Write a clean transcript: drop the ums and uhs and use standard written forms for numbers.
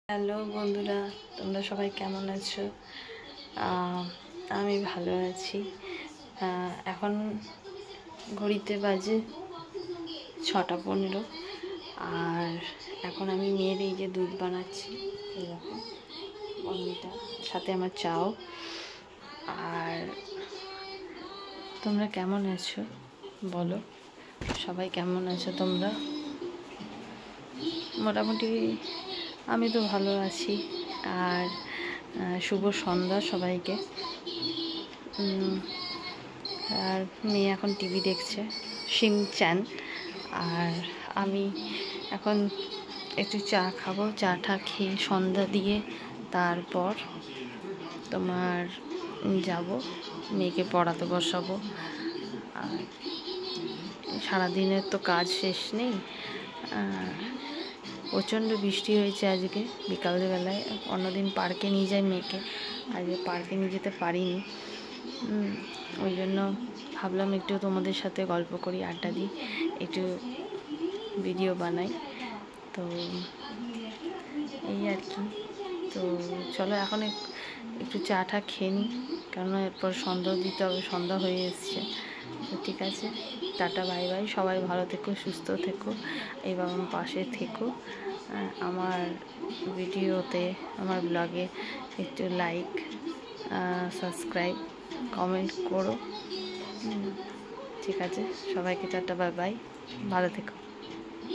Hello বন্ধুরা, তোমরা সবাই কেমন আছো? আমি ভালো আছি। এখন ঘড়িতে বাজে 6:15 আর এখন আমি মেয়ের এই যে দুধ বানাচ্ছি, এরকম বর্ণিটা, সাথে আমার চাও। আর তোমরা কেমন আছো বলো, সবাই কেমন আছো তোমরা? মোটামুটি আমি তো ভালো আছি। আর শুভ সন্ধ্যা সবাইকে। আর মেয়ে এখন টিভি দেখছে, শিনচ্যান। আর আমি এখন একটু চা খাবো, চাটা খেয়ে সন্ধ্যা দিয়ে তারপর তোমার যাব, মেয়েকে পড়াতে বসাবো। আর সারাদিনের তো কাজ শেষ নেই। প্রচণ্ড বৃষ্টি হয়েছে আজকে বিকালবেলায়। অন্যদিন পার্কে নিয়ে যাই মেয়েকে, আজকে পার্কে নিয়ে যেতে পারিনি। ওই জন্য ভাবলাম একটু তোমাদের সাথে গল্প করি, আড্ডা দিই, একটু ভিডিও বানাই। তো এই আর কি। তো চলো এখন একটু চাটা খেয়ে নিই, কেননা এরপর সন্ধ্যা দিতে হবে, সন্ধ্যা হয়ে এসছে। তো ঠিক আছে, টাটা, বাই বাই। সবাই ভালো থেকো, সুস্থ থেকো, এবং পাশে থেকো। আমার ভিডিওতে, আমার ব্লগে একটু লাইক, সাবস্ক্রাইব, কমেন্ট করো। ঠিক আছে, সবাইকে টাটা, বাই বাই, ভালো থেকো।